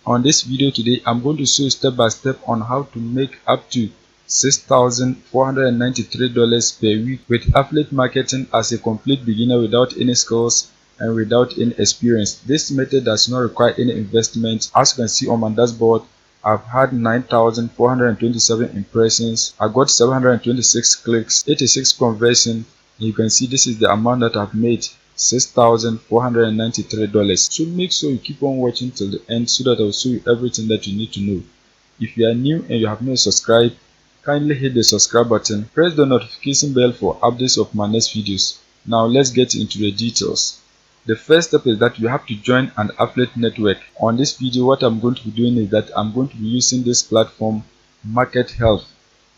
On this video today, I'm going to show you step by step on how to make up to $6,493 per week with affiliate marketing as a complete beginner without any skills and without any experience. This method does not require any investment. As you can see on my dashboard, I've had 9,427 impressions. I got 726 clicks, 86 conversions. You can see this is the amount that I've made, $6,493. So make sure you keep on watching till the end so that I'll show you everything that you need to know. If you are new and you have not subscribed, kindly hit the subscribe button, press the notification bell for updates of my next videos. Now let's get into the details. The first step is that you have to join an affiliate network. On this video, what I'm going to be doing is that I'm going to be using this platform, Market Health.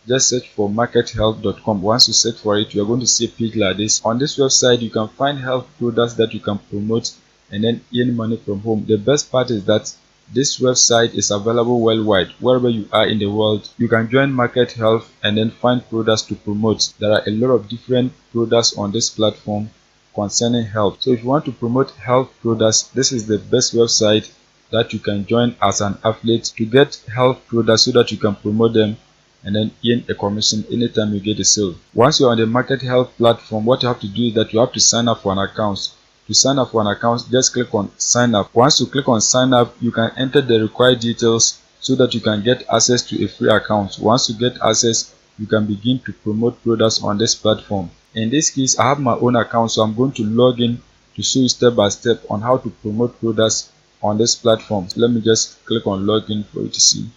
Just search for markethealth.com. Once you search for it, you're going to see a page like this. On this website, you can find health products that you can promote and then earn money from home. The best part is that this website is available worldwide. Wherever you are in the world, you can join Market Health and then find products to promote. There are a lot of different products on this platform concerning health. So if you want to promote health products, this is the best website that you can join as an affiliate to get health products so that you can promote them and then earn a commission anytime you get a sale. Once you're on the Market Health platform, what you have to do is that you have to sign up for an account. To sign up for an account, just click on sign up. Once you click on sign up, you can enter the required details so that you can get access to a free account. Once you get access, you can begin to promote products on this platform. In this case, I have my own account, so I'm going to log in to show you step by step on how to promote products on this platform. So let me just click on login for you to see.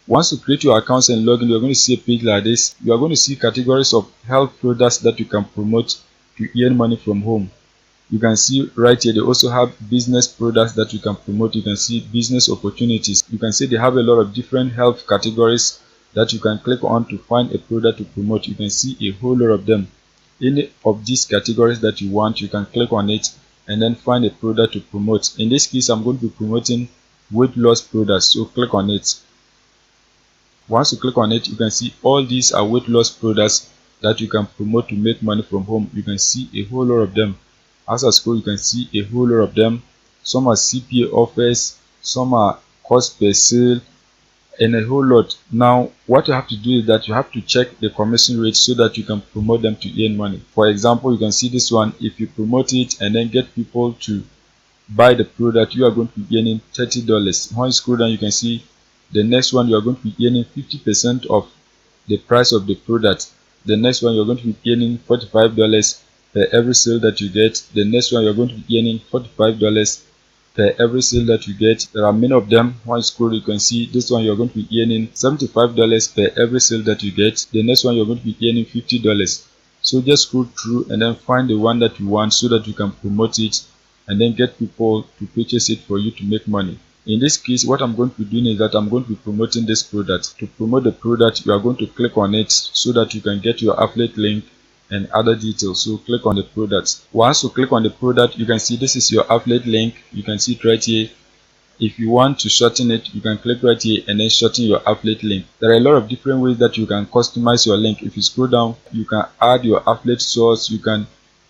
Once you create your accounts and login, you're going to see a page like this. You are going to see categories of health products that you can promote to earn money from home. You can see right here, they also have business products that you can promote. You can see business opportunities. You can see they have a lot of different health categories that you can click on to find a product to promote. You can see a whole lot of them. Any of these categories that you want, you can click on it and then find a product to promote. In this case, I'm going to be promoting weight loss products, so click on it. Once you click on it, you can see all these are weight loss products that you can promote to make money from home. You can see a whole lot of them. As I scroll, you can see a whole lot of them. Some are CPA offers, some are cost per sale, and a whole lot. Now, what you have to do is that you have to check the commission rate so that you can promote them to earn money. For example, you can see this one. If you promote it and then get people to buy the product, you are going to be earning $30. When you scroll down, you can see the next one, you are going to be earning 50% of the price of the product. The next one, you're going to be earning $45 per every sale that you get. The next one, you're going to be earning $45 per every sale that you get. There are many of them. When you scroll, you can see this one, you're going to be earning $75 per every sale that you get. The next one, you're going to be earning $50. So just scroll through and then find the one that you want so that you can promote it and then get people to purchase it for you to make money. In this case, what I'm going to be doing is that I'm going to be promoting this product. To promote the product, you are going to click on it so that you can get your affiliate link and other details. So click on the product. Once you click on the product, you can see this is your affiliate link. You can see it right here. If you want to shorten it, you can click right here and then shorten your affiliate link. There are a lot of different ways that you can customize your link. If you scroll down, you can add your affiliate source, you can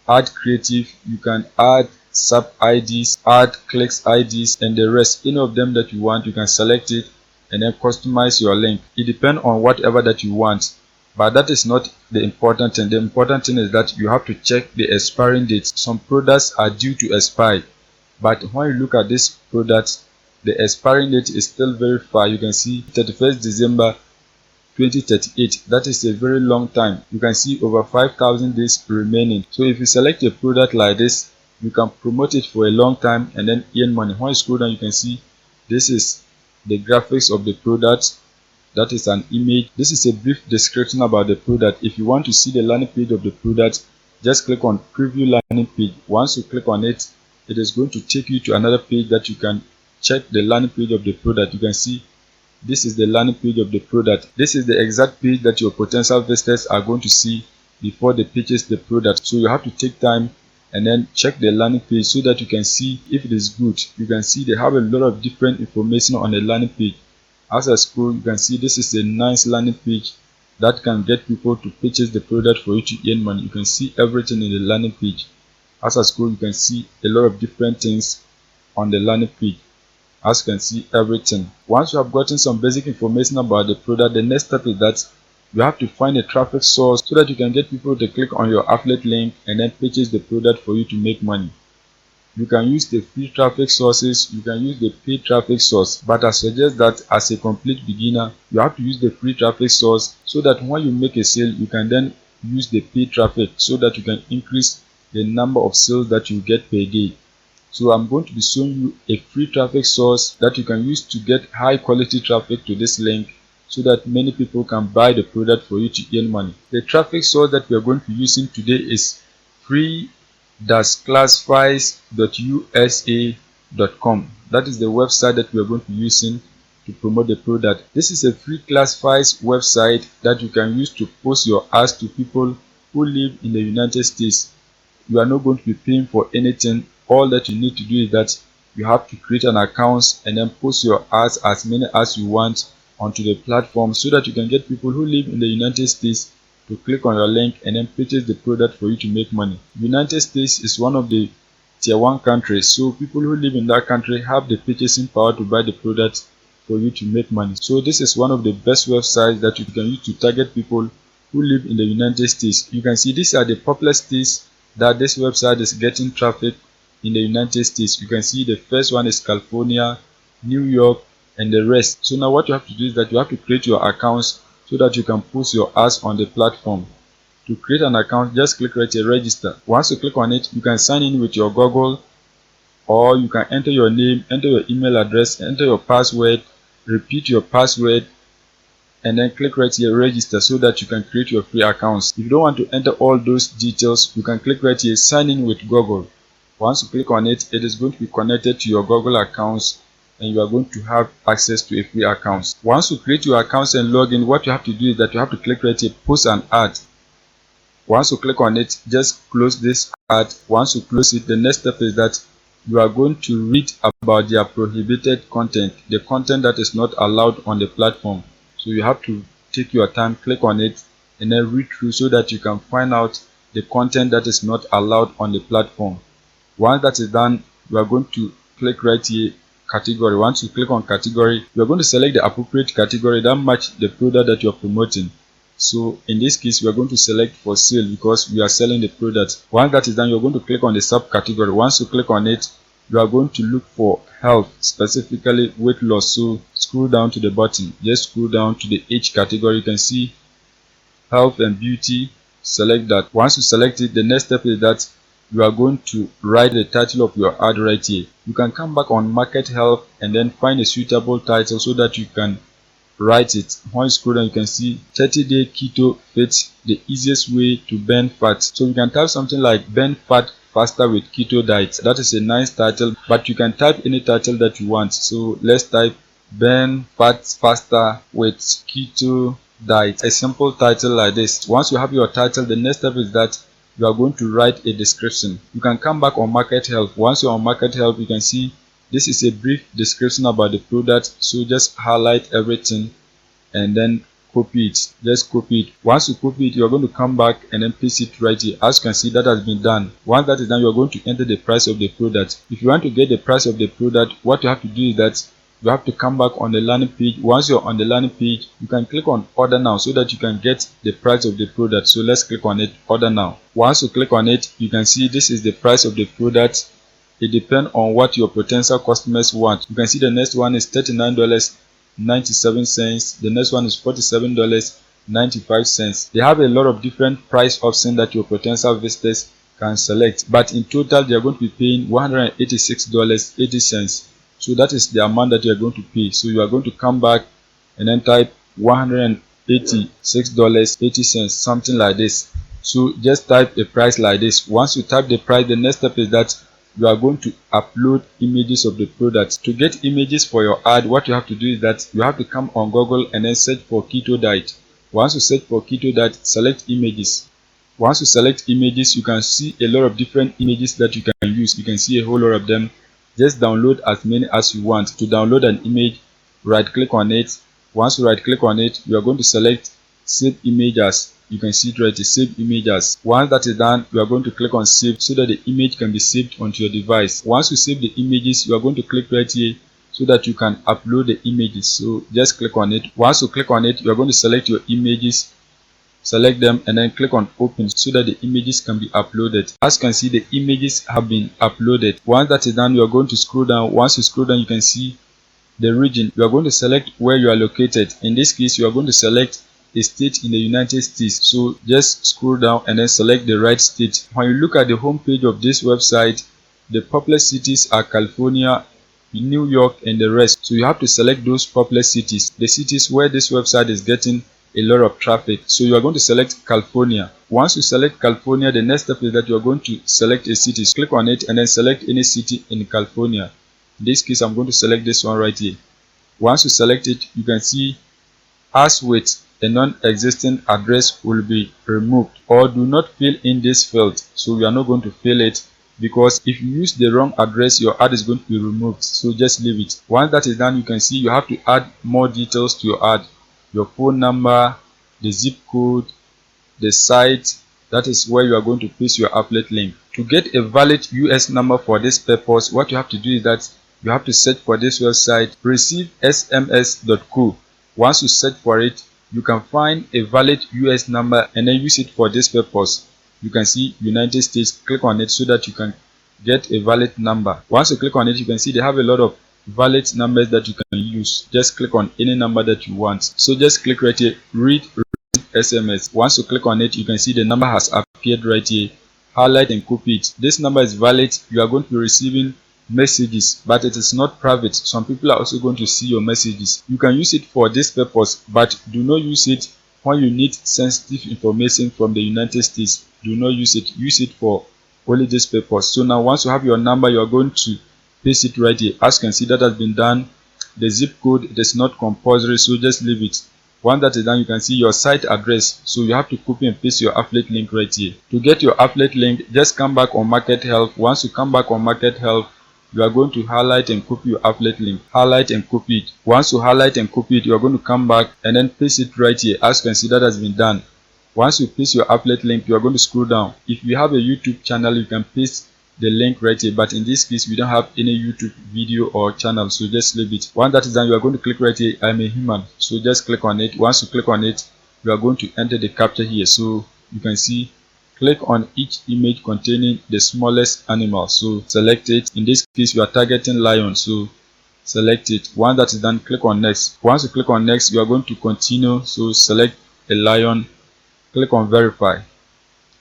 add creative, you can add sub IDs, add clicks IDs, and the rest. Any of them that you want, you can select it and then customize your link. It depends on whatever that you want, but that is not the important thing. The important thing is that you have to check the expiring date. Some products are due to expire, but when you look at this product, the expiring date is still very far. You can see 31st December 2038. That is a very long time. You can see over 5,000 days remaining. So if you select a product like this, you can promote it for a long time and then earn money. When you scroll down, you can see this is the graphics of the product. That is an image. This is a brief description about the product. If you want to see the landing page of the product, just click on preview landing page. Once you click on it, it is going to take you to another page that you can check the landing page of the product. You can see this is the landing page of the product. This is the exact page that your potential visitors are going to see before they purchase the product. So you have to take time and then check the landing page so that you can see if it is good. You can see they have a lot of different information on the landing page. As I scroll, you can see this is a nice landing page that can get people to purchase the product for you to earn money. You can see everything in the landing page. As I scroll, you can see a lot of different things on the landing page. As you can see, everything. Once you have gotten some basic information about the product, the next step is that you have to find a traffic source so that you can get people to click on your affiliate link and then purchase the product for you to make money. You can use the free traffic sources, you can use the paid traffic source, but I suggest that as a complete beginner, you have to use the free traffic source so that when you make a sale, you can then use the paid traffic so that you can increase the number of sales that you get per day. So I'm going to be showing you a free traffic source that you can use to get high quality traffic to this link so that many people can buy the product for you to earn money. The traffic source that we are going to be using today is free-classifieds.usa.com. That is the website that we are going to be using to promote the product. This is a free classifieds website that you can use to post your ads to people who live in the United States. You are not going to be paying for anything. All that you need to do is that you have to create an account and then post your ads, as many as you want, onto the platform so that you can get people who live in the United States to click on your link and then purchase the product for you to make money. United States is one of the tier 1 countries, so people who live in that country have the purchasing power to buy the product for you to make money. So this is one of the best websites that you can use to target people who live in the United States. You can see these are the popular states that this website is getting traffic in the United States. You can see the first one is California, New York, and the rest. So now what you have to do is that you have to create your accounts so that you can post your ads on the platform. To create an account, just click right here, register. Once you click on it, you can sign in with your Google, or you can enter your name, enter your email address, enter your password, repeat your password, and then click right here, register, so that you can create your free accounts. If you don't want to enter all those details, you can click right here, sign in with Google. Once you click on it, it is going to be connected to your Google accounts and you are going to have access to a free account. Once you create your accounts and log in, what you have to do is that you have to click right here, post an ad. Once you click on it, just close this ad. Once you close it, the next step is that you are going to read about their prohibited content, the content that is not allowed on the platform. So you have to take your time, click on it, and then read through so that you can find out the content that is not allowed on the platform. Once that is done, you are going to click right here, category. Once you click on category, you are going to select the appropriate category that match the product that you are promoting. So in this case, we are going to select for sale because we are selling the product. Once that is done, you're going to click on the subcategory. Once you click on it, you are going to look for health, specifically weight loss. So scroll down to the bottom, just scroll down to the age category. You can see health and beauty. Select that. Once you select it, the next step is that you are going to write the title of your ad right here. You can come back on market health and then find a suitable title so that you can write it. When you scroll down, you can see 30-day keto fit, the easiest way to burn fat. So you can type something like burn fat faster with keto diet. That is a nice title, but you can type any title that you want. So let's type burn fat faster with keto diet. A simple title like this. Once you have your title, the next step is that you are going to write a description. You can come back on market health. Once you're on market health, you can see this is a brief description about the product. So just highlight everything and then copy it. Just copy it. Once you copy it, you're going to come back and then paste it right here. As you can see, that has been done. Once that is done, you're going to enter the price of the product. If you want to get the price of the product, what you have to do is that you have to come back on the landing page. Once you're on the landing page, you can click on order now so that you can get the price of the product. So let's click on it, order now. Once you click on it, you can see this is the price of the product. It depends on what your potential customers want. You can see the next one is $39.97. The next one is $47.95. They have a lot of different price options that your potential visitors can select, but in total they are going to be paying $186.80. So that is the amount that you are going to pay. So you are going to come back and then type $186.80, something like this. So just type a price like this. Once you type the price, the next step is that you are going to upload images of the product. To get images for your ad, what you have to do is that you have to come on Google and then search for keto diet. Once you search for keto diet, select images. Once you select images, you can see a lot of different images that you can use. You can see a whole lot of them. Just download as many as you want. To download an image, right click on it. Once you right click on it, you are going to select save images. You can see it right here, save images. Once that is done, you are going to click on save so that the image can be saved onto your device. Once you save the images, you are going to click right here so that you can upload the images. So just click on it. Once you click on it, you are going to select your images, select them, and then click on open so that the images can be uploaded. As you can see, the images have been uploaded. Once that is done, you are going to scroll down. Once you scroll down, you can see the region. You are going to select where you are located. In this case, you are going to select a state in the United States. So just scroll down and then select the right state. When you look at the home page of this website, the popular cities are California, New York, and the rest. So you have to select those popular cities, the cities where this website is getting a lot of traffic. So you are going to select California. Once you select California, the next step is that you are going to select a city. Click on it and then select any city in California. In this case, I'm going to select this one right here. Once you select it, you can see as with a non-existing address will be removed, or do not fill in this field. So we are not going to fill it, because if you use the wrong address, your ad is going to be removed. So just leave it. Once that is done, you can see you have to add more details to your ad: your phone number, the zip code, the site. That is where you are going to paste your applet link. To get a valid US number for this purpose, what you have to do is that you have to search for this website, receivesms.co. Once you search for it, you can find a valid US number and then use it for this purpose. You can see United States. Click on it so that you can get a valid number. Once you click on it, you can see they have a lot of valid numbers that you can use. Just click on any number that you want. So just click right here, read SMS. Once you click on it, you can see the number has appeared right here. Highlight and copy it. This number is valid. You are going to be receiving messages, but it is not private. Some people are also going to see your messages. You can use it for this purpose, but do not use it when you need sensitive information from the United States. Do not use it. Use it for only this purpose. So now once you have your number, you are going to paste it right here. As you can see, that has been done. The zip code, it is not compulsory, so just leave it. Once that is done, you can see your site address. So you have to copy and paste your affiliate link right here. To get your affiliate link, just come back on Market Help. Once you come back on Market Help, you are going to highlight and copy your affiliate link. Highlight and copy it. Once you highlight and copy it, you are going to come back and then paste it right here. As you can see, that has been done. Once you paste your affiliate link, you are going to scroll down. If you have a YouTube channel, you can paste the link right here, but in this case we don't have any YouTube video or channel, so just leave it. Once that is done, you are going to click right here, I'm a human. So just click on it. Once you click on it, you are going to enter the captcha here. So you can see, click on each image containing the smallest animal. So select it. In this case, you are targeting lion, so select it. Once that is done, click on next. Once you click on next, you are going to continue. So select a lion, click on verify.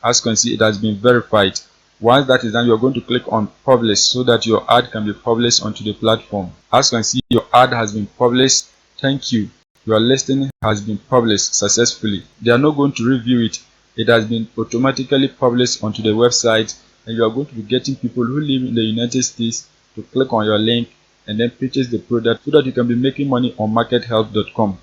As you can see, it has been verified. Once that is done, you are going to click on publish so that your ad can be published onto the platform. As you can see, your ad has been published. Thank you. Your listing has been published successfully. They are not going to review it. It has been automatically published onto the website, and you are going to be getting people who live in the United States to click on your link and then purchase the product so that you can be making money on markethelp.com.